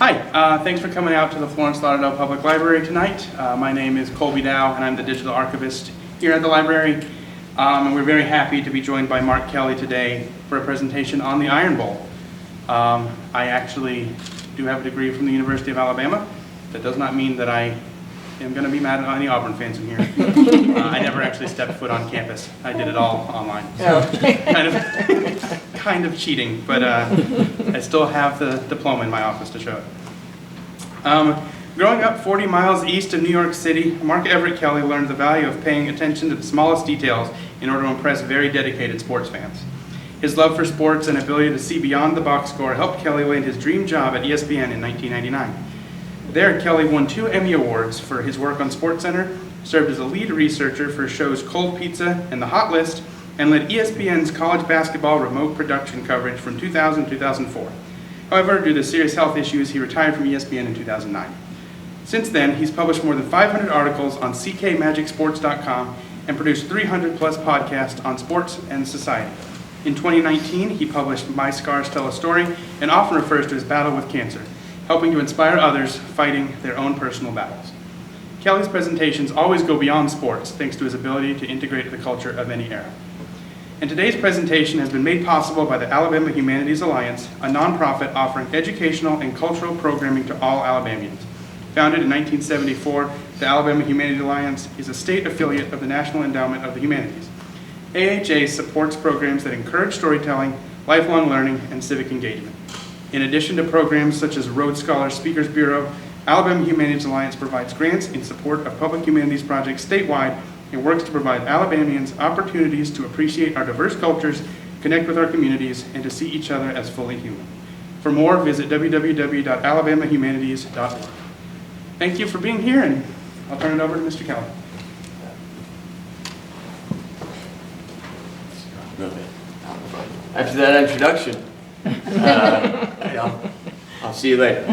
Hi, thanks for coming out to the Florence Lauderdale Public Library tonight. My name is Colby Dow, and I'm the digital archivist here at the library. And we're very happy to be joined by Mark Kelly today for a presentation on the Iron Bowl. I actually do have a degree from the University of Alabama. That does not mean that I am going to be mad at any Auburn fans in here. I never actually stepped foot on campus. I did it all online. So kind of cheating, but I still have the diploma in my office to show it. Growing up 40 miles east of New York City, Mark Everett Kelly learned the value of paying attention to the smallest details in order to impress very dedicated sports fans. His love for sports and ability to see beyond the box score helped Kelly land his dream job at ESPN in 1999. There, Kelly won 2 Emmy Awards for his work on SportsCenter, served as a lead researcher for shows Cold Pizza and The Hot List, and led ESPN's college basketball remote production coverage from 2000 to 2004. However, due to serious health issues, he retired from ESPN in 2009. Since then, he's published more than 500 articles on ckmagicsports.com and produced 300 plus podcasts on sports and society. In 2019, he published My Scars Tell a Story and often refers to his battle with cancer, helping to inspire others fighting their own personal battles. Kelly's presentations always go beyond sports, thanks to his ability to integrate the culture of any era. And today's presentation has been made possible by the Alabama Humanities Alliance, a nonprofit offering educational and cultural programming to all Alabamians. Founded in 1974, the Alabama Humanities Alliance is a state affiliate of the National Endowment of the Humanities. AHA supports programs that encourage storytelling, lifelong learning, and civic engagement. In addition to programs such as Rhodes Scholar Speakers Bureau, Alabama Humanities Alliance provides grants in support of public humanities projects statewide and works to provide Alabamians opportunities to appreciate our diverse cultures, connect with our communities, and to see each other as fully human. For more, visit www.alabamahumanities.org. Thank you for being here, and I'll turn it over to Mr. Kelly. After that introduction, I'll see you later.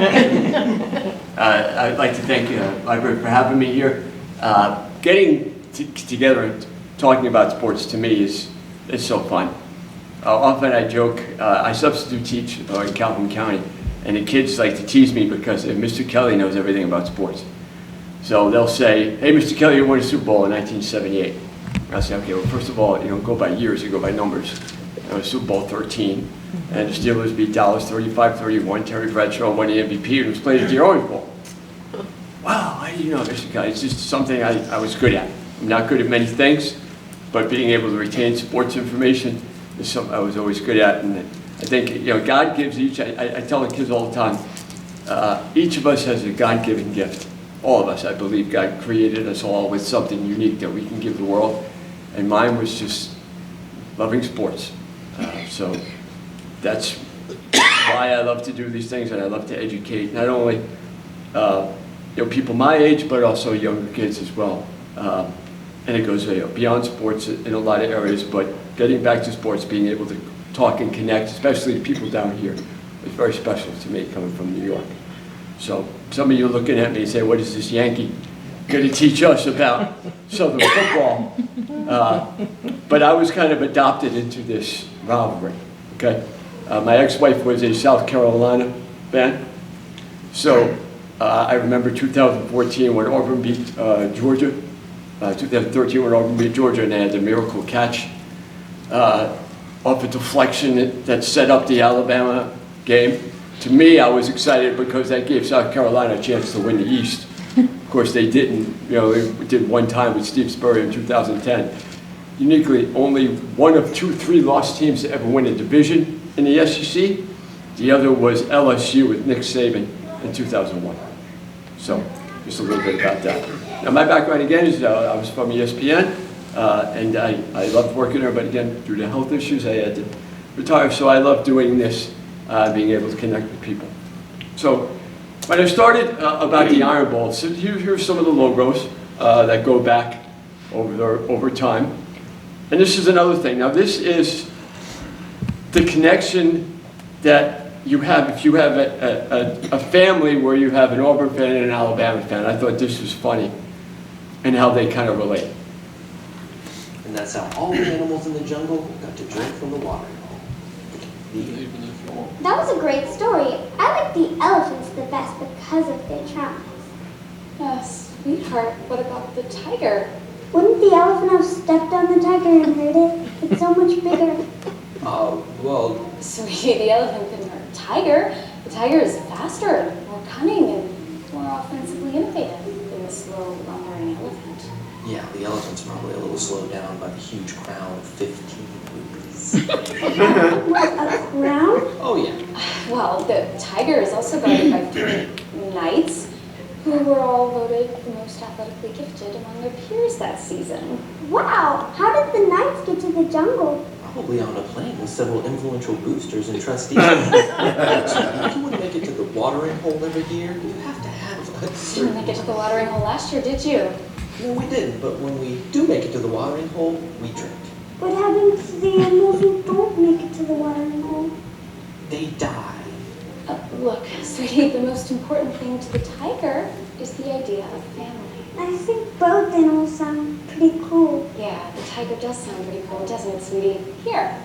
I'd like to thank the library for having me here. Getting together and talking about sports to me is so fun. Often I joke, I substitute teach in Calhoun County, and the kids like to tease me because Mr. Kelly knows everything about sports. So they'll say, "Hey, Mr. Kelly, you won a Super Bowl in 1978. I'll say, "Okay, well, first of all, you don't go by years, you go by numbers. Super Bowl 13, and the Steelers beat Dallas 35-31. Terry Bradshaw won the MVP and was played at the Orange Bowl." Wow, how do you know, Mr. Kelly? It's just something I was good at. I'm not good at many things, but being able to retain sports information is something I was always good at. And I think, God gives each, I tell the kids all the time, each of us has a God-given gift. All of us, I believe God created us all with something unique that we can give the world. And mine was just loving sports. So that's why I love to do these things, and I love to educate not only people my age, but also younger kids as well. And it goes beyond sports in a lot of areas, but getting back to sports, being able to talk and connect, especially the people down here, is very special to me coming from New York. So some of you are looking at me and say, "What is this Yankee going to teach us about Southern football?" But I was kind of adopted into this rivalry, okay? My ex-wife was a South Carolina fan, so I remember 2014 when Auburn beat Georgia, 2013 when Auburn beat Georgia, and they had the miracle catch off a deflection that set up the Alabama game. To me, I was excited because that gave South Carolina a chance to win the East. Of course, they didn't. They did one time with Steve Spurrier in 2010. Uniquely, only one of 2 3-loss teams to ever win a division in the SEC. The other was LSU with Nick Saban in 2001. So, just a little bit about that. Now, my background again is I was from ESPN, and I loved working there, but again, due to health issues, I had to retire. So I love doing this, being able to connect with people. So, when I started about the Iron Bowl, so here's some of the logos that go back over time. And this is another thing. Now, this is the connection that you have if you have a family where you have an Auburn fan and an Alabama fan. I thought this was funny and how they kind of relate. And that's how all the animals in the jungle got to drink from the water. That was a great story. I like the elephants the best because of their trunks. Sweetheart, what about the tiger? Wouldn't the elephant have stepped on the tiger and hurt it? It's so much bigger. Well... Sweetie, the elephant couldn't hurt a tiger. The tiger is faster, more cunning, and more offensively innovative than the slow, lumbering elephant. Yeah, the elephant's probably a little slowed down by the huge crown of 15 rupees. A crown? Oh, yeah. Well, the tiger is also guarded by 3 knights, who were all voted the most athletically gifted among their peers that season. Wow! How did the knights get to the jungle? Probably on a plane with several influential boosters and trustees. If you want to make it to the watering hole every year, you have to have a You didn't certain... make it to the watering hole last year, did you? No, we didn't, but when we do make it to the watering hole, we drink. What happens to the animals who don't make it to the watering hole? They die. Look, sweetie, the most important thing to the tiger is the idea of family. I think both animals sound pretty cool. Yeah, the tiger does sound pretty cool, doesn't it, sweetie? Here.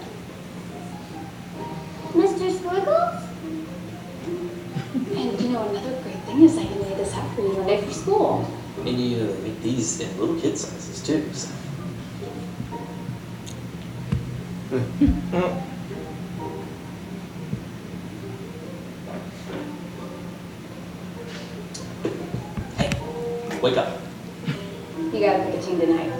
Mr. Squiggles? And you know, another great thing is I can lay this out for you one day for school. And you make these in little kid sizes, too, so... Hey, wake up. You gotta pick a team tonight.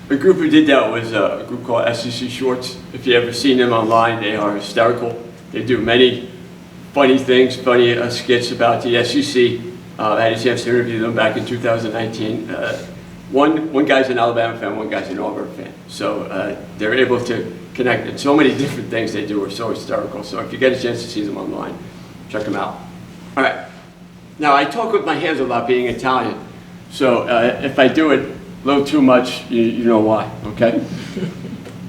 The group who did that was a group called SEC Shorts. If you've ever seen them online, they are hysterical. They do many funny things, funny skits about the SEC. I had a chance to interview them back in 2019. One guy's an Alabama fan, one guy's an Auburn fan. So they're able to connect. And so many different things they do are so hysterical. So if you get a chance to see them online, check them out. All right. Now, I talk with my hands a lot being Italian. So if I do it a little too much, you know why, okay?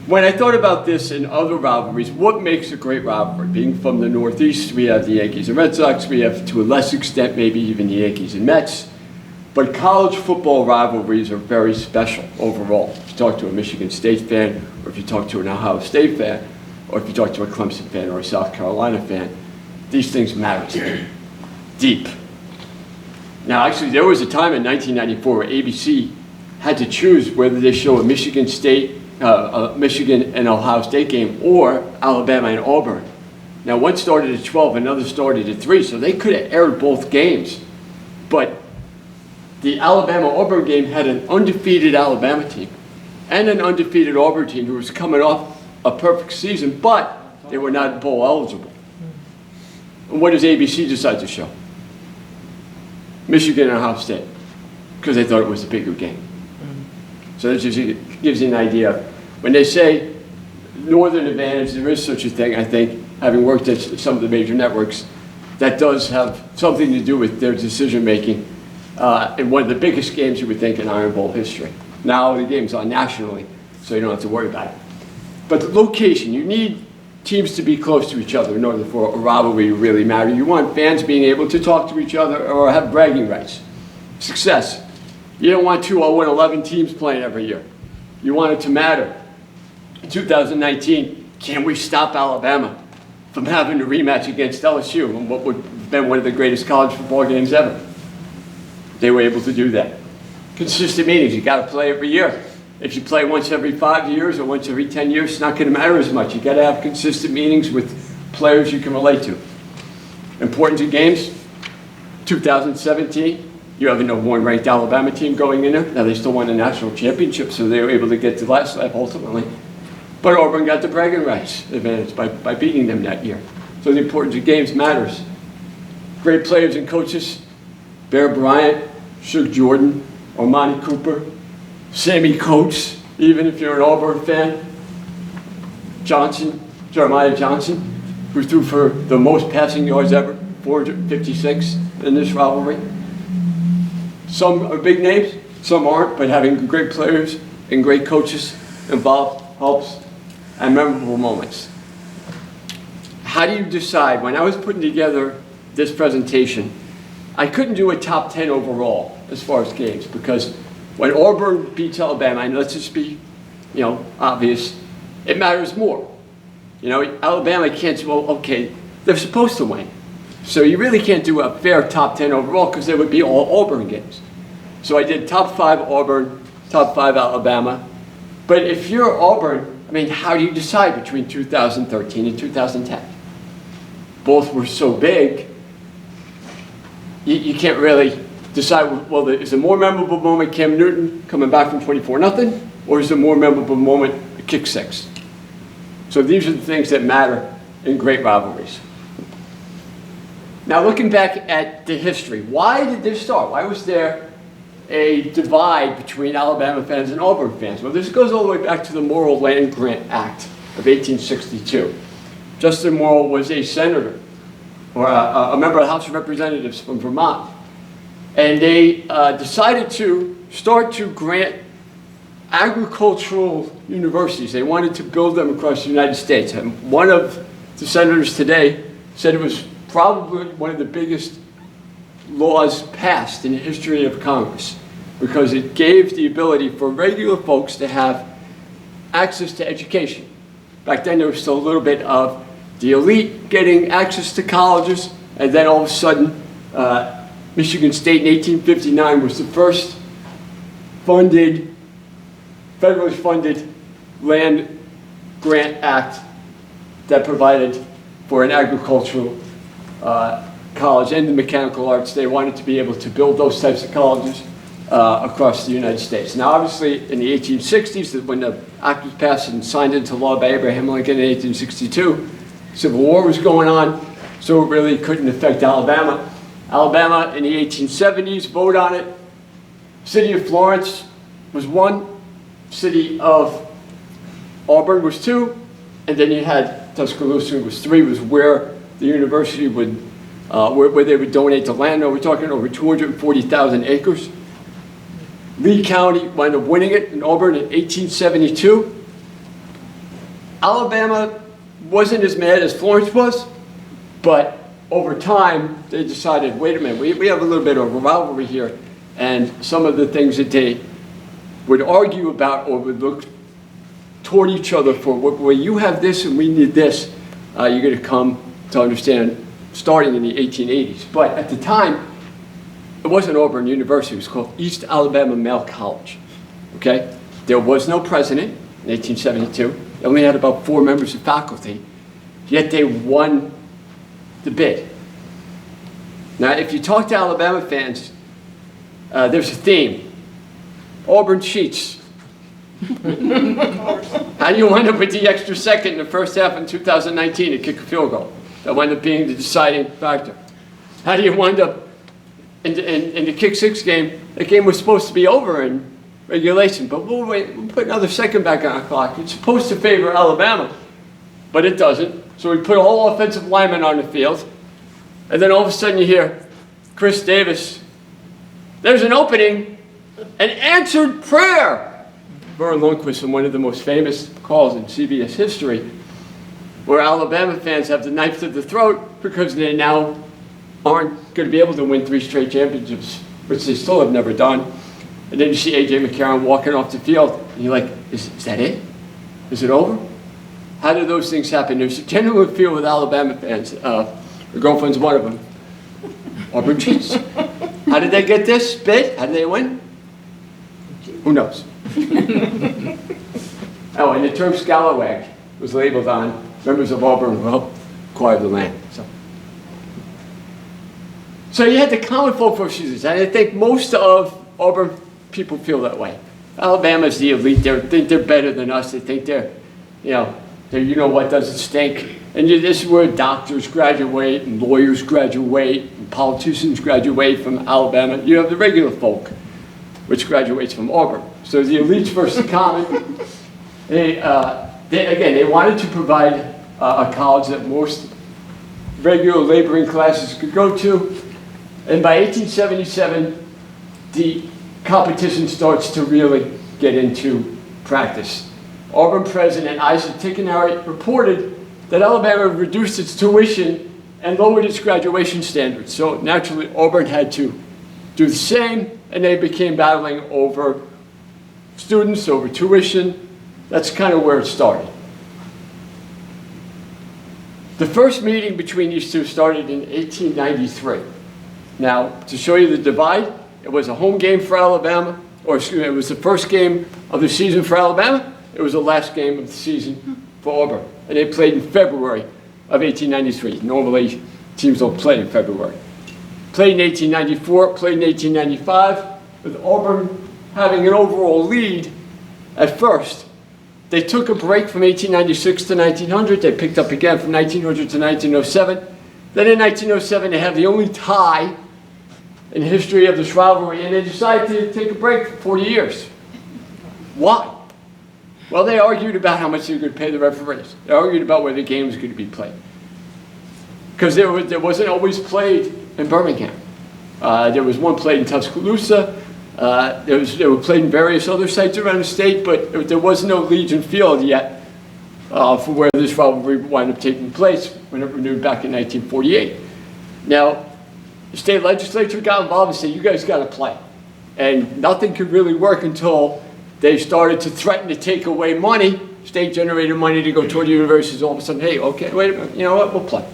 When I thought about this and other rivalries, what makes a great rivalry? Being from the Northeast, we have the Yankees and Red Sox. We have, to a less extent, maybe even the Yankees and Mets. But college football rivalries are very special overall. If you talk to a Michigan State fan, or if you talk to an Ohio State fan, or if you talk to a Clemson fan or a South Carolina fan, these things matter to me. Deep. Now, actually, there was a time in 1994 where ABC had to choose whether they show a Michigan and Ohio State game or Alabama and Auburn. Now, one started at 12, another started at 3, so they could have aired both games. But the Alabama-Auburn game had an undefeated Alabama team and an undefeated Auburn team who was coming off a perfect season, but they were not bowl eligible. And what does ABC decide to show? Michigan and Ohio State, because they thought it was a bigger game. So that just gives you an idea. When they say Northern advantage, there is such a thing, I think, having worked at some of the major networks, that does have something to do with their decision making in one of the biggest games you would think in Iron Bowl history. Now the game's on nationally, so you don't have to worry about it. But the location, you need teams to be close to each other in order for a rivalry to really matter. You want fans being able to talk to each other or have bragging rights. Success. You don't want 2 0-11 teams playing every year. You want it to matter. In 2019, can we stop Alabama from having a rematch against LSU in what would have been one of the greatest college football games ever? They were able to do that. Consistent meetings, you got to play every year. If you play once every 5 years or once every 10 years, it's not going to matter as much. You got to have consistent meetings with players you can relate to. Importance of games, 2017, you have a number 1 ranked Alabama team going in there. Now they still won a national championship, so they were able to get to the last lap ultimately. But Auburn got the bragging rights advantage by beating them that year. So the importance of games matters. Great players and coaches, Bear Bryant, Suge Jordan, Armani Cooper, Sammy Coates, even if you're an Auburn fan, Jeremiah Johnson, who threw for the most passing yards ever, 456 in this rivalry. Some are big names, some aren't, but having great players and great coaches involved helps, and memorable moments. How do you decide? When I was putting together this presentation, I couldn't do a top 10 overall as far as games because when Auburn beats Alabama, and let's just be, obvious, it matters more. Alabama can't say, well, okay, they're supposed to win. So you really can't do a fair top 10 overall because there would be all Auburn games. So I did top 5 Auburn, top 5 Alabama. But if you're Auburn, how do you decide between 2013 and 2010? Both were so big, you can't really decide, well, is a more memorable moment Cam Newton coming back from 24-0, or is a more memorable moment a kick 6? So these are the things that matter in great rivalries. Now looking back at the history, why did this start? Why was there a divide between Alabama fans and Auburn fans? Well, this goes all the way back to the Morrill Land Grant Act of 1862. Justin Morrill was a senator, or a member of the House of Representatives from Vermont. And they decided to start to grant agricultural universities. They wanted to build them across the United States. And one of the senators today said it was probably one of the biggest laws passed in the history of Congress because it gave the ability for regular folks to have access to education. Back then there was still a little bit of the elite getting access to colleges, and then all of a sudden Michigan State in 1859 was the first federally funded land grant act that provided for an agricultural college and the mechanical arts. They wanted to be able to build those types of colleges across the United States. Now obviously in the 1860s, when the act was passed and signed into law by Abraham Lincoln in 1862, Civil War was going on, so it really couldn't affect Alabama. Alabama in the 1870s voted on it. City of Florence was 1, city of Auburn was 2, and then you had Tuscaloosa was 3, was where the university would, where they would donate the land. Now we're talking over 240,000 acres. Lee County wound up winning it in Auburn in 1872. Alabama wasn't as mad as Florence was, but over time they decided, wait a minute, we have a little bit of a rivalry here, and some of the things that they would argue about or would look toward each other for, well, you have this and we need this, you're going to come to understand starting in the 1880s. But at the time, it wasn't Auburn University, it was called East Alabama Male College, okay? There was no president in 1872. They only had about 4 members of faculty, yet they won the bid. Now, if you talk to Alabama fans, there's a theme. Auburn cheats. How do you wind up with the extra second in the first half in 2019 to kick a field goal? That wound up being the deciding factor. How do you wind up in the kick 6 game? The game was supposed to be over in regulation, but we'll put another second back on the clock. It's supposed to favor Alabama, but it doesn't. So we put all offensive linemen on the field, and then all of a sudden you hear Chris Davis, there's an opening, an answered prayer. Vern Lundquist in one of the most famous calls in CBS history, where Alabama fans have the knife to the throat because they now aren't going to be able to win 3 straight championships, which they still have never done. And then you see A.J. McCarron walking off the field, and you're like, is that it? Is it over? How do those things happen? There's a genuine feel with Alabama fans. Her girlfriend's one of them. Auburn cheats. How did they get this bid? How did they win? Who knows? Oh, and the term scalawag was labeled on members of Auburn who helped acquire the land. So you had the common folk issues, and I think most of Auburn people feel that way. Alabama's the elite. They think they're better than us. They think they're you know what doesn't stink. And this is where doctors graduate, and lawyers graduate, and politicians graduate from Alabama. You have the regular folk, which graduates from Auburn. So the elites versus the common. They wanted to provide a college that most regular laboring classes could go to. And by 1877, the competition starts to really get into practice. Auburn President Isaac Tickenary reported that Alabama reduced its tuition and lowered its graduation standards. So naturally, Auburn had to do the same. and they became battling over students, over tuition. That's kind of where it started. The first meeting between these two started in 1893. Now, to show you the divide, it was a home game for Alabama, or excuse me, it was the first game of the season for Alabama. It was the last game of the season for Auburn. And they played in February of 1893. Normally, teams don't play in February. Played in 1894, played in 1895, with Auburn having an overall lead at first. They took a break from 1896 to 1900. They picked up again from 1900 to 1907. Then in 1907, they have the only tie in the history of this rivalry, and they decided to take a break for 40 years. Why? Well, they argued about how much they were going to pay the referees. They argued about where the game was going to be played. Because there wasn't always played in Birmingham. There was one played in Tuscaloosa. They were played in various other sites around the state, but there was no Legion Field yet for where this rivalry wound up taking place when it renewed back in 1948. Now, the state legislature got involved and said, you guys got to play. And nothing could really work until they started to threaten to take away money, state-generated money to go toward the universities. All of a sudden, hey, okay, wait a minute, you know what, we'll play.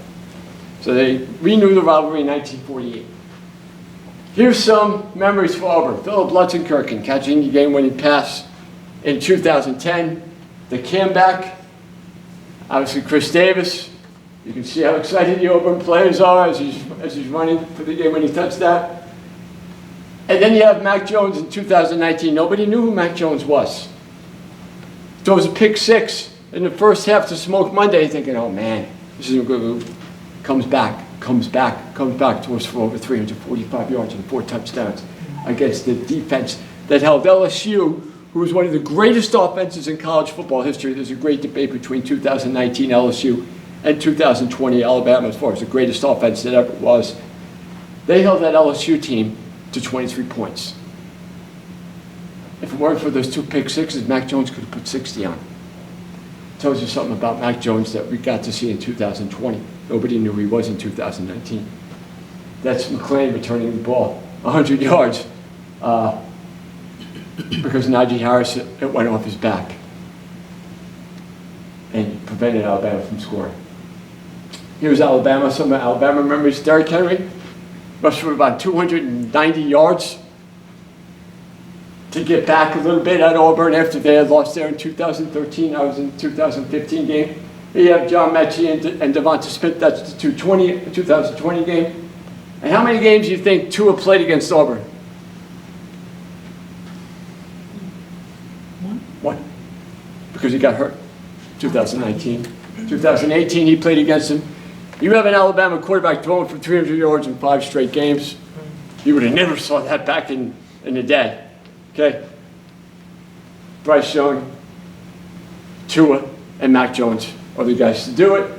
So they renewed the rivalry in 1948. Here's some memories for Auburn. Philip Lutzenkirchen catching the game-winning pass in 2010. The comeback, obviously Chris Davis. You can see how excited the Auburn players are as he's running for the game-winning touchdown. And then you have Mac Jones in 2019. Nobody knew who Mac Jones was. Throws a pick six in the first half to Smoke Monday, thinking, oh man, this is a good move. Comes back to us for over 345 yards and 4 touchdowns against the defense that held LSU, who was one of the greatest offenses in college football history. There's a great debate between 2019 LSU and 2020 Alabama as far as the greatest offense that ever was. They held that LSU team to 23 points. If it weren't for those 2 pick sixes, Mac Jones could have put 60 on. Tells you something about Mac Jones that we got to see in 2020. Nobody knew he was in 2019. That's McClain returning the ball 100 yards because Najee Harris, it went off his back and prevented Alabama from scoring. Here's Alabama, some Alabama memories. Derrick Henry rushed for about 290 yards to get back a little bit at Auburn after they had lost there in 2013. I was in the 2015 game. You have John Mechie and Devonta Smith. That's the 2020 game. And how many games do you think Tua played against Auburn? One. Because he got hurt. 2019. 2018, he played against him. You have an Alabama quarterback throwing for 300 yards in 5 straight games. You would have never saw that back in the day. Okay? Bryce Young, Tua, and Mac Jones are the guys to do it.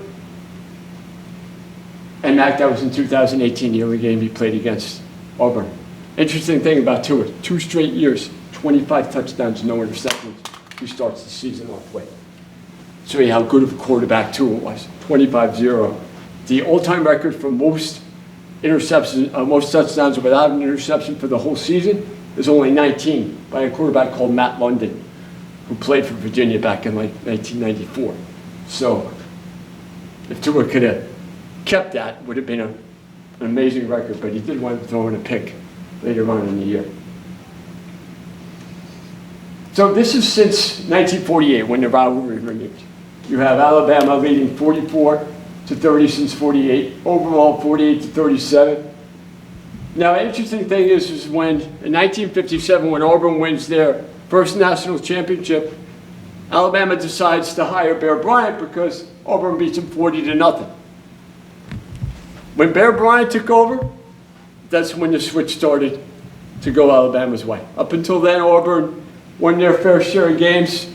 And Mac, that was in 2018, the only game he played against Auburn. Interesting thing about Tua, 2 straight years, 25 touchdowns, no interceptions. He starts the season off with. Show you how good of a quarterback Tua was, 25-0. The all-time record for most interceptions, most touchdowns without an interception for the whole season is only 19 by a quarterback called Matt London, who played for Virginia back in like 1994. So if Tua could have kept that, it would have been an amazing record, but he did wind up throwing a pick later on in the year. So this is since 1948 when the rivalry renewed. You have Alabama leading 44-30 since 48, overall 48-37. Now, an interesting thing is when in 1957, when Auburn wins their first national championship, Alabama decides to hire Bear Bryant because Auburn beats them 40-0. When Bear Bryant took over, that's when the switch started to go Alabama's way. Up until then, Auburn won their fair share of games,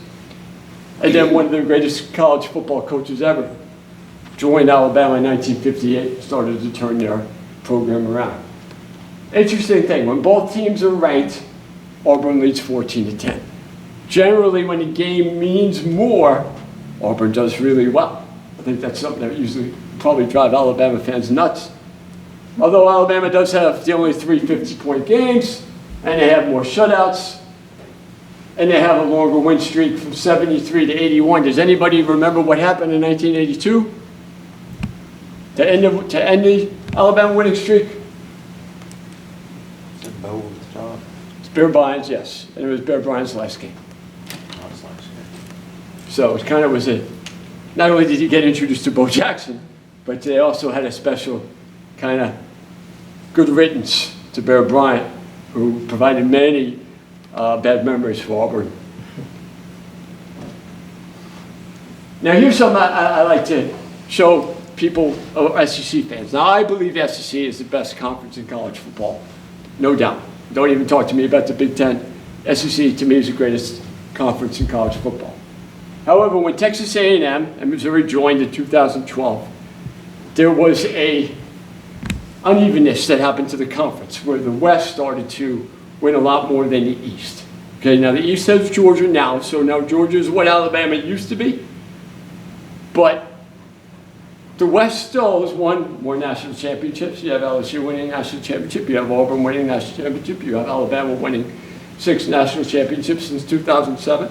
and then one of the greatest college football coaches ever joined Alabama in 1958, started to turn their program around. Interesting thing, when both teams are ranked, Auburn leads 14-10. Generally, when the game means more, Auburn does really well. I think that's something that usually probably drive Alabama fans nuts. Although Alabama does have the only 3 50-point games, and they have more shutouts, and they have a longer win streak from 73 to 81. Does anybody remember what happened in 1982? To end the Alabama winning streak? Is it Bo with the job? It's Bear Bryant's, yes. And it was Bear Bryant's last game. Oh, it's last year. So it kind of was not only did he get introduced to Bo Jackson, but they also had a special kind of good riddance to Bear Bryant, who provided many bad memories for Auburn. Now here's something I like to show people, SEC fans. Now I believe the SEC is the best conference in college football, no doubt. Don't even talk to me about the Big Ten. SEC to me is the greatest conference in college football. However, when Texas A&M and Missouri joined in 2012, there was a unevenness that happened to the conference where the West started to win a lot more than the East. Okay, now the East has Georgia now, so now Georgia is what Alabama used to be. But the West still has won more national championships. You have LSU winning national championship. You have Auburn winning national championship. You have Alabama winning 6 national championships since 2007.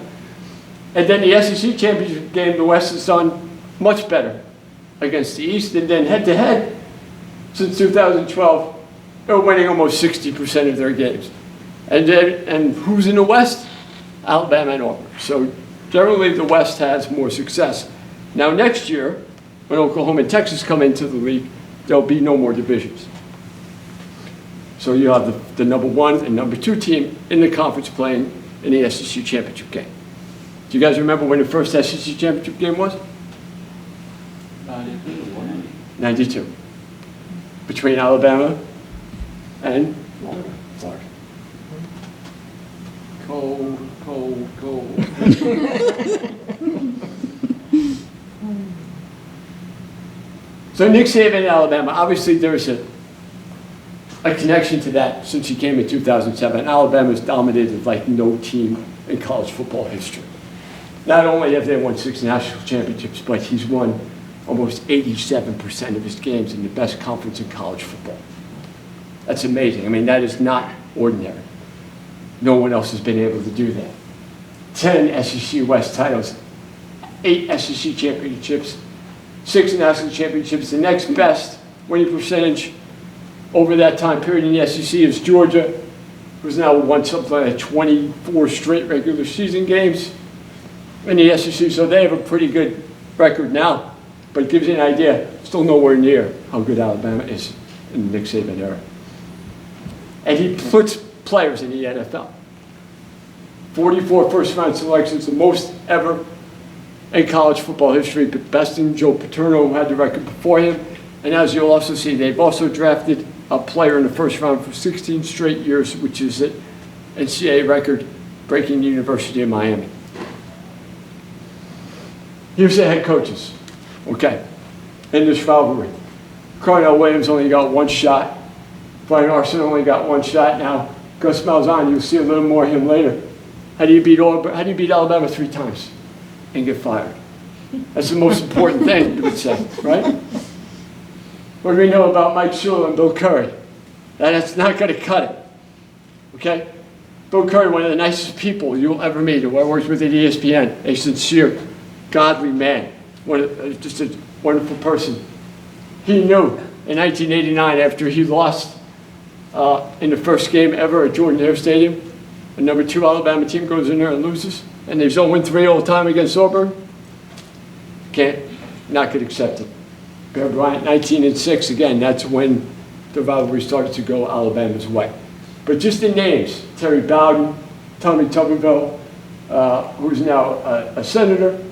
And then the SEC championship game, the West has done much better against the East. And then head-to-head, since 2012, they're winning almost 60% of their games. And who's in the West? Alabama and Auburn. So generally the West has more success. Now next year, when Oklahoma and Texas come into the league, there'll be no more divisions. So you have the number 1 and number 2 team in the conference playing in the SEC championship game. Do you guys remember when the first SEC championship game was? 92. Between Alabama and Florida. Cold, cold, cold. So Nick Saban, Alabama, obviously there's a connection to that since he came in 2007. Alabama's dominated like no team in college football history. Not only have they won 6 national championships, but he's won almost 87% of his games in the best conference in college football. That's amazing. I mean, that is not ordinary. No one else has been able to do that. 10 SEC West titles, 8 SEC championships, 6 national championships. The next best winning percentage over that time period in the SEC is Georgia, who's now won something like 24 straight regular season games in the SEC. So they have a pretty good record now, but it gives you an idea. Still nowhere near how good Alabama is in the Nick Saban era. And he puts players in the NFL. 44 first-round selections, the most ever in college football history, besting Joe Paterno, who had the record before him. And as you'll also see, they've also drafted a player in the first round for 16 straight years, which is an NCAA record, breaking the University of Miami. Here's the head coaches, okay, in this rivalry. Cornell Williams only got 1 shot. Brian Arson only got 1 shot. Now, Gus Malzahn, you'll see a little more of him later. How do you beat Alabama 3 times and get fired? That's the most important thing, you would say, right? What do we know about Mike Shula and Bill Curry? That's not going to cut it, okay? Bill Curry, one of the nicest people you'll ever meet, who I worked with at ESPN, a sincere, godly man, just a wonderful person. He knew in 1989, after he lost in the first game ever at Jordan-Hare Stadium, the number 2 Alabama team goes in there and loses, and they're 0-3 all the time against Auburn. Not could accept it. Bear Bryant, 19-6, again, that's when the rivalry started to go Alabama's way. But just the names, Terry Bowden, Tommy Tuberville, who's now a senator.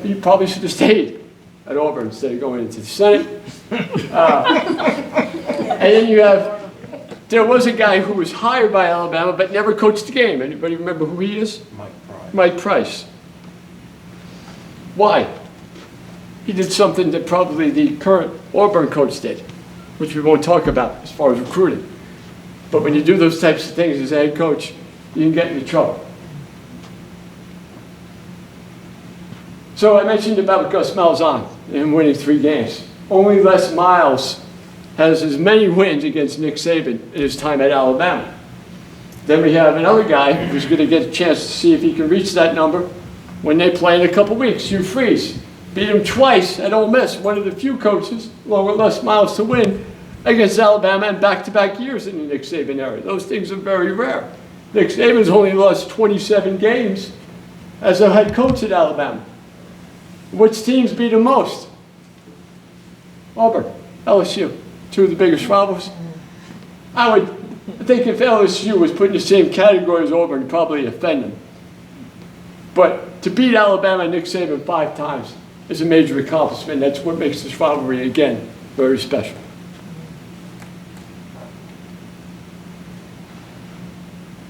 He probably should have stayed at Auburn instead of going into the Senate. And then you have, there was a guy who was hired by Alabama but never coached the game. Anybody remember who he is? Mike Price. Mike Price. Why? He did something that probably the current Auburn coach did, which we won't talk about as far as recruiting. But when you do those types of things as a head coach, you can get into trouble. So I mentioned about Gus Malzahn and winning 3 games. Only Les Miles has as many wins against Nick Saban in his time at Alabama. Then we have another guy who's going to get a chance to see if he can reach that number when they play in a couple weeks. Hugh Freeze beat him twice at Ole Miss, one of the few coaches, along with Les Miles, to win against Alabama in back-to-back years in the Nick Saban era. Those things are very rare. Nick Saban's only lost 27 games as a head coach at Alabama. Which teams beat him most? Auburn, LSU, two of the biggest rivals. I think if LSU was put in the same category as Auburn, it'd probably offend them. But to beat Alabama and Nick Saban 5 times is a major accomplishment. That's what makes this rivalry, again, very special.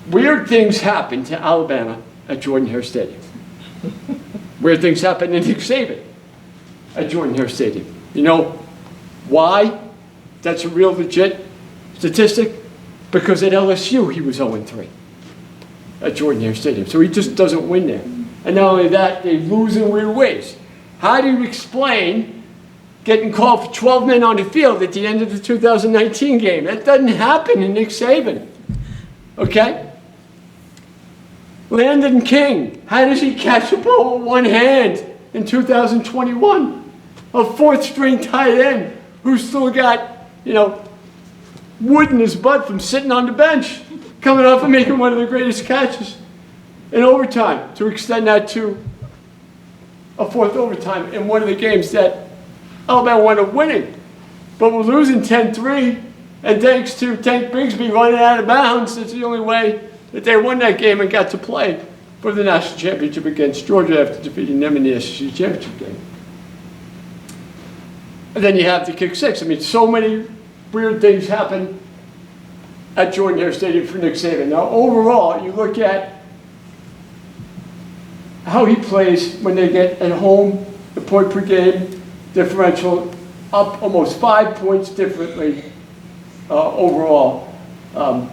Weird things happen to Alabama at Jordan-Hare Stadium. Weird things happen to Nick Saban at Jordan-Hare Stadium. You know why? That's a real legit statistic. Because at LSU, he was 0-3 at Jordan-Hare Stadium. So he just doesn't win there. And not only that, they lose in weird ways. How do you explain getting called for 12 men on the field at the end of the 2019 game? That doesn't happen in Nick Saban. Okay? Landon King, how does he catch a ball with one hand in 2021? A 4th-string tight end who's still got, wood in his butt from sitting on the bench, coming off and making one of the greatest catches in overtime to extend that to a 4th overtime in one of the games that Alabama wound up winning. But we're losing 10-3, and thanks to Tank Bigsby running out of bounds, that's the only way that they won that game and got to play for the national championship against Georgia after defeating them in the SEC championship game. And then you have the kick 6. I mean, so many weird things happen at Jordan-Hare Stadium for Nick Saban. Now, overall, you look at how he plays when they get at home, the point per game differential up almost 5 points differently overall than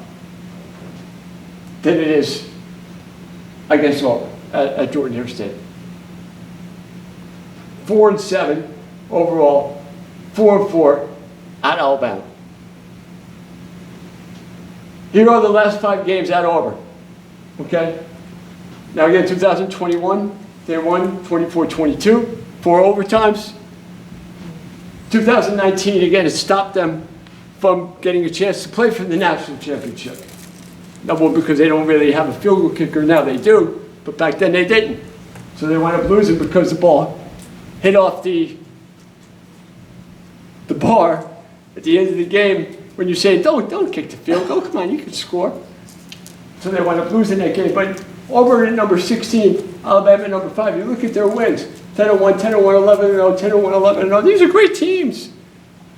it is against Auburn at Jordan-Hare Stadium. 4-7 overall, 4-4 at Alabama. Here are the last 5 games at Auburn. Okay? Now again, 2021, they won 24-22, 4 overtimes. 2019, again, it stopped them from getting a chance to play for the national championship. Number one, because they don't really have a field goal kicker. Now they do, but back then they didn't. So they wound up losing because the ball hit off the bar at the end of the game when you say, don't kick the field goal, come on, you can score. So they wound up losing that game. But Auburn at number 16, Alabama at number 5, you look at their wins, 10-1, 10-1, 11-0, 10-1, 11-0. These are great teams.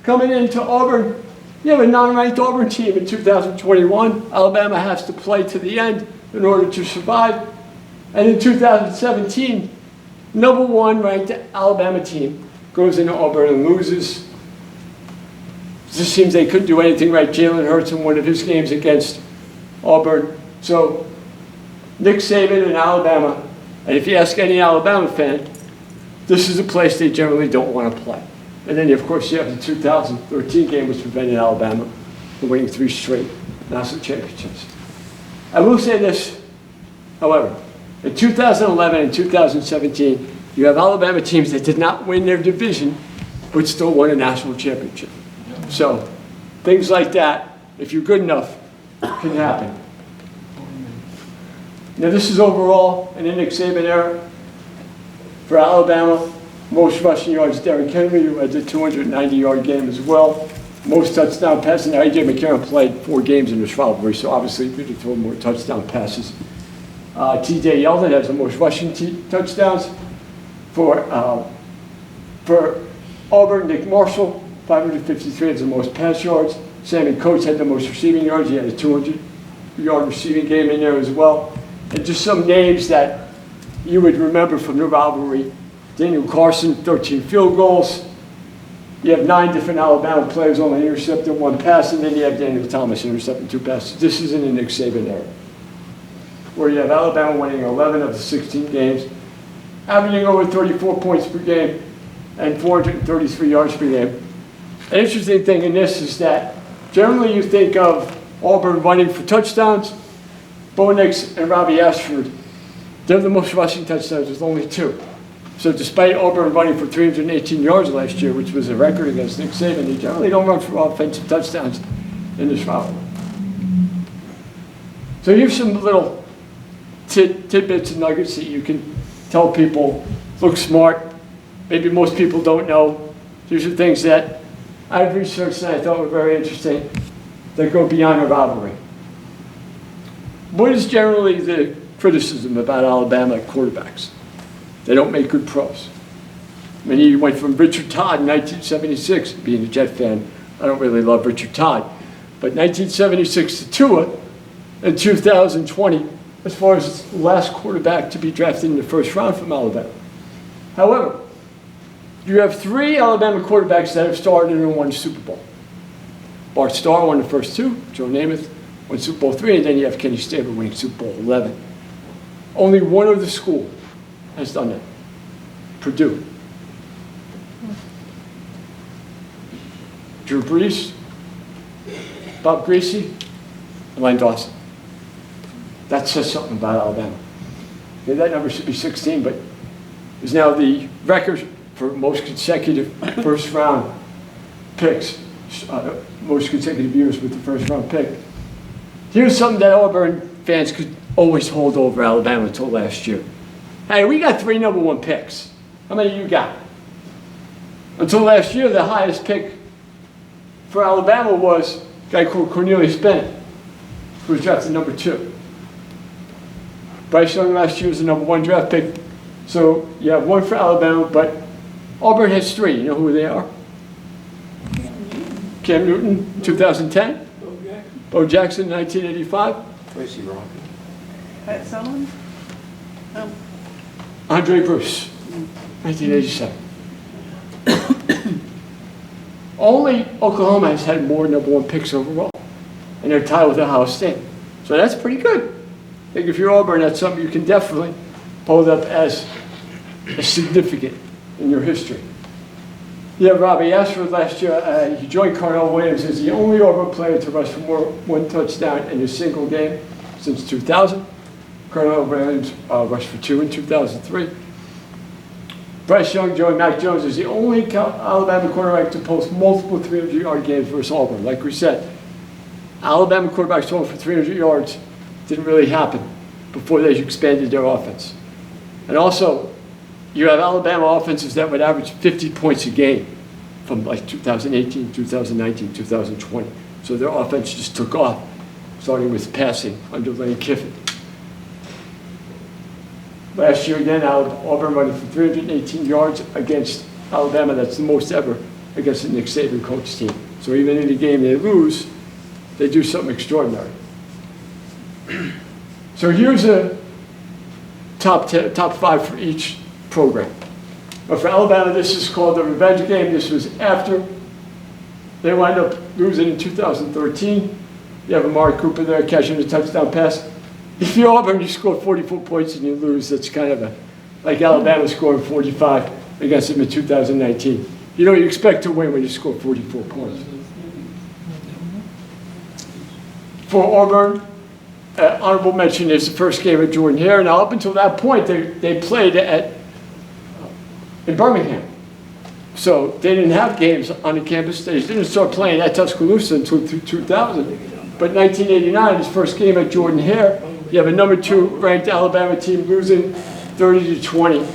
Coming into Auburn, you have a non-ranked Auburn team in 2021. Alabama has to play to the end in order to survive. And in 2017, number 1 ranked Alabama team goes into Auburn and loses. It just seems they couldn't do anything right. Jalen Hurts in one of his games against Auburn. So Nick Saban in Alabama, and if you ask any Alabama fan, this is a place they generally don't want to play. And then, of course, you have the 2013 game, which prevented Alabama from winning 3 straight national championships. I will say this, however. In 2011 and 2017, you have Alabama teams that did not win their division, but still won a national championship. So things like that, if you're good enough, can happen. Now, this is overall in the Nick Saban era. For Alabama, most rushing yards, Derrick Henry, who had the 290-yard game as well. Most touchdown passes. Now, A.J. McCarron played 4 games in this rivalry, so obviously he could have thrown more touchdown passes. T.J. Yeldon has the most rushing touchdowns. For Auburn, Nick Marshall, 553, has the most pass yards. Sammy Coates had the most receiving yards. He had a 200-yard receiving game in there as well. And just some names that you would remember from the rivalry. Daniel Carson, 13 field goals. You have 9 different Alabama players only intercepted 1 pass, and then you have Daniel Thomas intercepting 2 passes. This is in the Nick Saban era, where you have Alabama winning 11 of the 16 games, averaging over 34 points per game and 433 yards per game. An interesting thing in this is that generally you think of Auburn running for touchdowns, Bo Nix and Robbie Ashford, they're the most rushing touchdowns with only 2. So despite Auburn running for 318 yards last year, which was a record against Nick Saban, they generally don't run for offensive touchdowns in this rivalry. So here's some little tidbits and nuggets that you can tell people, look smart. Maybe most people don't know. These are things that I've researched and I thought were very interesting that go beyond a rivalry. What is generally the criticism about Alabama quarterbacks? They don't make good pros. I mean, you went from Richard Todd in 1976, being a Jet fan, I don't really love Richard Todd, but 1976 to Tua in 2020, as far as the last quarterback to be drafted in the first round from Alabama. However, you have 3 Alabama quarterbacks that have started and won Super Bowl. Bart Starr won the first 2, Joe Namath won Super Bowl 3, and then you have Kenny Stabler winning Super Bowl 11. Only one other school has done that, Purdue. Drew Brees, Bob Greasy, and Len Dawson. That says something about Alabama. Okay, that number should be 16, but is now the record for most consecutive first round picks, most consecutive years with the first round pick. Here's something that Auburn fans could always hold over Alabama until last year. Hey, we got 3 number 1 picks. How many you got? Until last year, the highest pick for Alabama was a guy called Cornelius Bennett, who was drafted number 2. Bryce Young last year was the number 1 draft pick. So you have 1 for Alabama, but Auburn has 3. You know who they are? Cam Newton, 2010. Bo Jackson, 1985. Tracy Rock. Pat Sullivan? Oh. Andre Bruce, 1987. Only Oklahoma has had more number 1 picks overall, and they're tied with Ohio State. So that's pretty good. I think if you're Auburn, that's something you can definitely hold up as significant in your history. Yeah, Robbie Ashford last year, he joined Carnell Williams as the only Auburn player to rush for more 1 touchdown in a single game since 2000. Carnell Williams rushed for 2 in 2003. Bryce Young joined Mac Jones as the only Alabama quarterback to post multiple 300-yard games versus Auburn. Like we said, Alabama quarterbacks throwing for 300 yards didn't really happen before they expanded their offense. And also, you have Alabama offenses that would average 50 points a game from like 2018, 2019, 2020. So their offense just took off, starting with passing under Lane Kiffin. Last year again, Auburn running for 318 yards against Alabama. That's the most ever against the Nick Saban coach team. So even in the game they lose, they do something extraordinary. So here's a top 5 for each program. But for Alabama, this is called the revenge game. This was after they wound up losing in 2013. You have Amari Cooper there catching a touchdown pass. If you're Auburn, you score 44 points and you lose, that's kind of like Alabama scoring 45 against them in 2019. You know, you expect to win when you score 44 points. For Auburn, honorable mention is the first game at Jordan Hare. Now, up until that point, they played in Birmingham. So they didn't have games on the campus. They didn't start playing at Tuscaloosa until 2000. But 1989, his first game at Jordan Hare, you have a number 2 ranked Alabama team losing 30-20.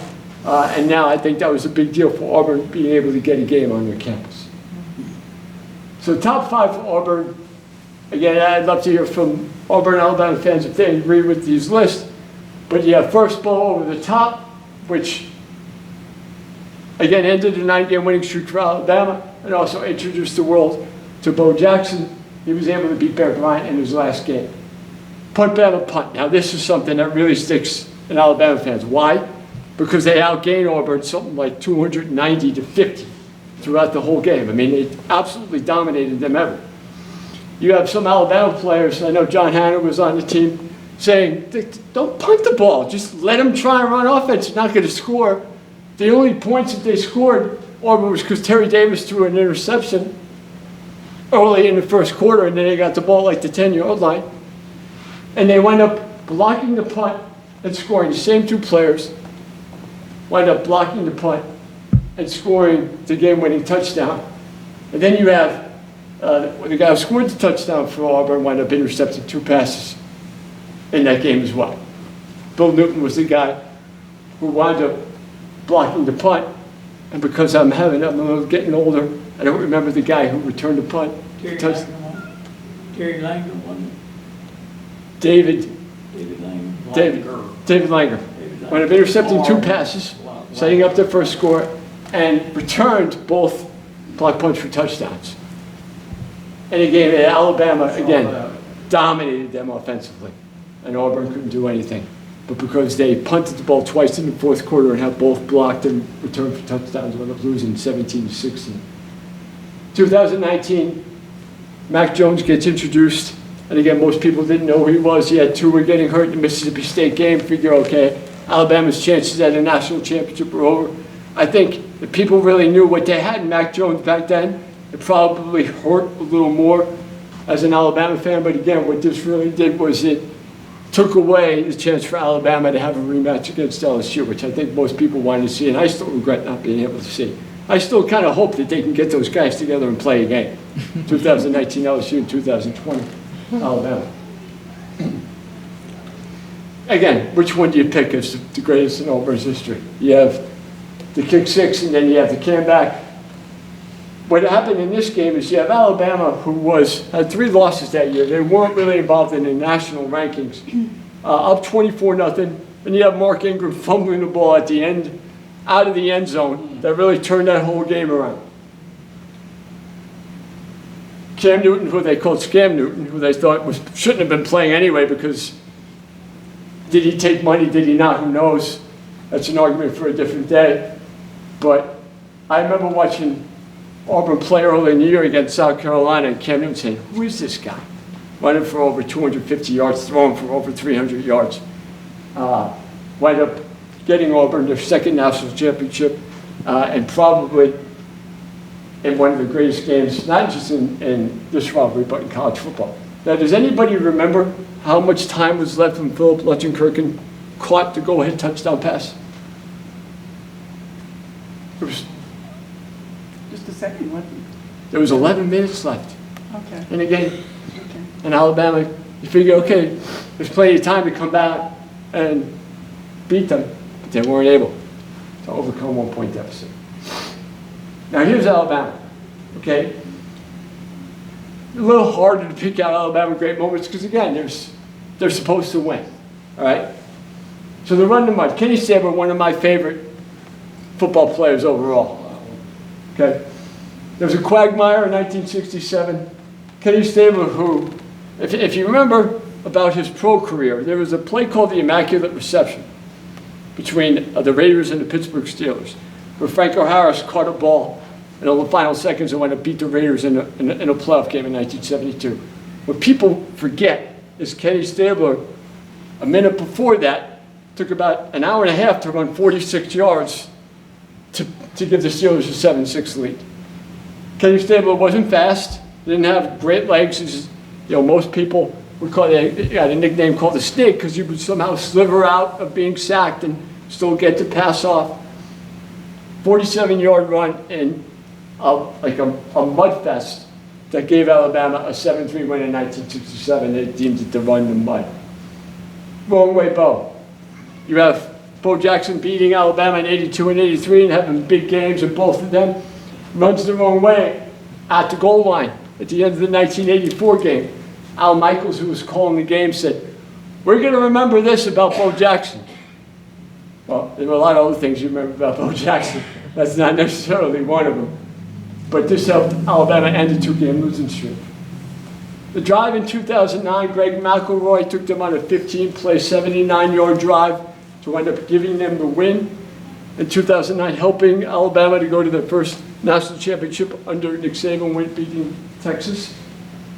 And now I think that was a big deal for Auburn being able to get a game on their campus. So top 5 for Auburn. Again, I'd love to hear from Auburn Alabama fans if they agree with these lists. But you have first ball over the top, which again ended a 9-game winning streak for Alabama and also introduced the world to Bo Jackson. He was able to beat Bear Bryant in his last game. Punt, battle, punt. Now this is something that really sticks in Alabama fans. Why? Because they outgained Auburn something like 290-50 throughout the whole game. I mean, they absolutely dominated them ever. You have some Alabama players, I know John Hanna was on the team, saying, don't punt the ball, just let them try and run offense, you're not going to score. The only points that they scored, Auburn, was because Terry Davis threw an interception early in the first quarter, and then they got the ball like the 10-yard line. And they went up blocking the punt and scoring. The same two players wind up blocking the punt and scoring the game-winning touchdown. And then you have the guy who scored the touchdown for Auburn wind up intercepting 2 passes in that game as well. Bill Newton was the guy who wound up blocking the punt. And because I'm getting older, I don't remember the guy who returned the punt. Terry Langer won. David Langer. Langer. Wound up intercepting 2 passes, setting up their first score, and returned both block punts for touchdowns. And again, Alabama, again, dominated them offensively, and Auburn couldn't do anything. But because they punted the ball twice in the fourth quarter and had both blocked and returned for touchdowns, wound up losing 17-16. 2019, Mac Jones gets introduced, and again, most people didn't know who he was. He had 2 were getting hurt in the Mississippi State game. Figure, okay, Alabama's chances at a national championship were over. I think if people really knew what they had in Mac Jones back then, it probably hurt a little more as an Alabama fan. But again, what this really did was it took away the chance for Alabama to have a rematch against LSU, which I think most people wanted to see, and I still regret not being able to see. I still kind of hope that they can get those guys together and play a game. 2019 LSU and 2020 Alabama. Again, which one do you pick as the greatest in Auburn's history? You have the kick 6, and then you have the comeback. What happened in this game is you have Alabama, who had 3 losses that year. They weren't really involved in the national rankings. Up 24-0, and you have Mark Ingram fumbling the ball at the end, out of the end zone. That really turned that whole game around. Cam Newton, who they called Scam Newton, who they thought shouldn't have been playing anyway because did he take money, did he not, who knows? That's an argument for a different day. But I remember watching Auburn play early in the year against South Carolina, and Cam Newton saying, who is this guy? Running for over 250 yards, throwing for over 300 yards. Wind up getting Auburn their 2nd national championship, and probably in one of the greatest games, not just in this rivalry, but in college football. Now, does anybody remember how much time was left when Philip Lutzenkirchen caught the go-ahead touchdown pass? It was Just a second, what? There was 11 minutes left Okay. in the game. Okay. And Alabama, you figure, okay, there's plenty of time to come back and beat them, but they weren't able to overcome 1-point deficit. Now here's Alabama, okay? A little harder to pick out Alabama great moments because again, they're supposed to win, all right? So the run to mud. Kenny Stabler, one of my favorite football players overall, okay? There was a quagmire in 1967. Kenny Stabler, who, if you remember about his pro career, there was a play called the Immaculate Reception between the Raiders and the Pittsburgh Steelers, where Franco Harris caught a ball in the final seconds and went to beat the Raiders in a playoff game in 1972. What people forget is Kenny Stabler, a minute before that, took about an hour and a half to run 46 yards to give the Steelers a 7-6 lead. Kenny Stabler wasn't fast, didn't have great legs. Most people would call it, he had a nickname called the Snake because he would somehow sliver out of being sacked and still get to pass off. 47-yard run in like a mud fest that gave Alabama a 7-3 win in 1967. They deemed it the run to mud. Wrong way, Bo. You have Bo Jackson beating Alabama in 82 and 83 and having big games in both of them. Runs the wrong way at the goal line at the end of the 1984 game. Al Michaels, who was calling the game, said, "We're going to remember this about Bo Jackson." Well, there were a lot of other things you remember about Bo Jackson. That's not necessarily one of them. But this helped Alabama end a 2-game losing streak. The drive in 2009, Greg McElroy took them on a 15-play, 79-yard drive to end up giving them the win. In 2009, helping Alabama to go to their first national championship under Nick Saban, beating Texas.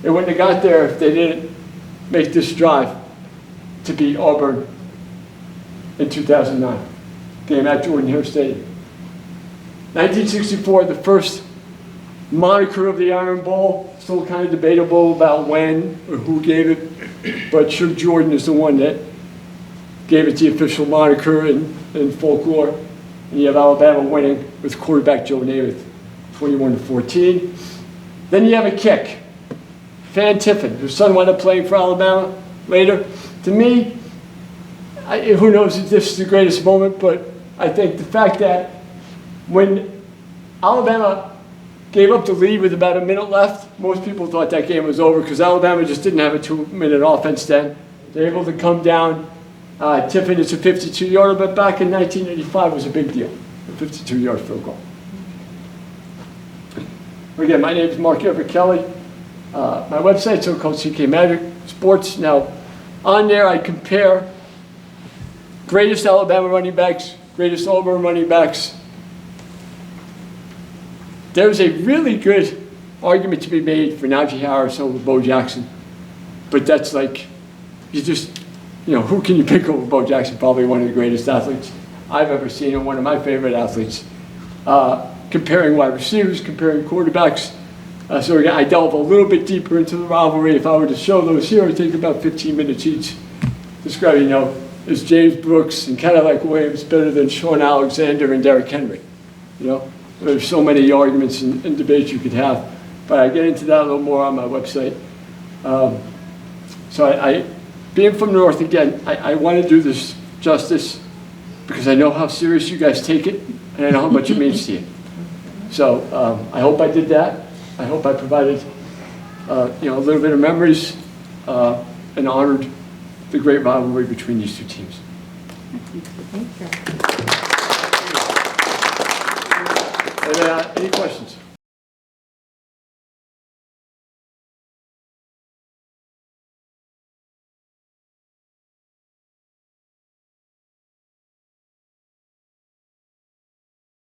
They wouldn't have got there if they didn't make this drive to beat Auburn in 2009. Game at Jordan-Hare Stadium. 1964, the first moniker of the Iron Bowl, still kind of debatable about when or who gave it, but sure Jordan is the one that gave it the official moniker in folklore. And you have Alabama winning with quarterback Joe Namath, 21-14. Then you have a kick. Fan Tiffin, her son wound up playing for Alabama later. To me, who knows if this is the greatest moment, but I think the fact that when Alabama gave up the lead with about a minute left, most people thought that game was over because Alabama just didn't have a 2-minute offense then. They were able to come down. Tiffin is a 52-yarder, but back in 1985 was a big deal, a 52-yard field goal. Again, my name is Mark Everett Kelly. My website's so-called CK Magic Sports. Now, on there I compare greatest Alabama running backs, greatest Auburn running backs. There's a really good argument to be made for Najee Harris over Bo Jackson, but that's like, who can you pick over Bo Jackson? Probably one of the greatest athletes I've ever seen and one of my favorite athletes. Comparing wide receivers, comparing quarterbacks. So again, I delve a little bit deeper into the rivalry. If I were to show those here, it would take about 15 minutes each. Describing, is James Brooks and Cadillac Williams better than Sean Alexander and Derrick Henry? There's so many arguments and debates you could have, but I get into that a little more on my website. So being from North again, I want to do this justice because I know how serious you guys take it and I know how much it means to you. So I hope I did that. I hope I provided a little bit of memories and honored the great rivalry between these two teams. Thank you. And, any questions?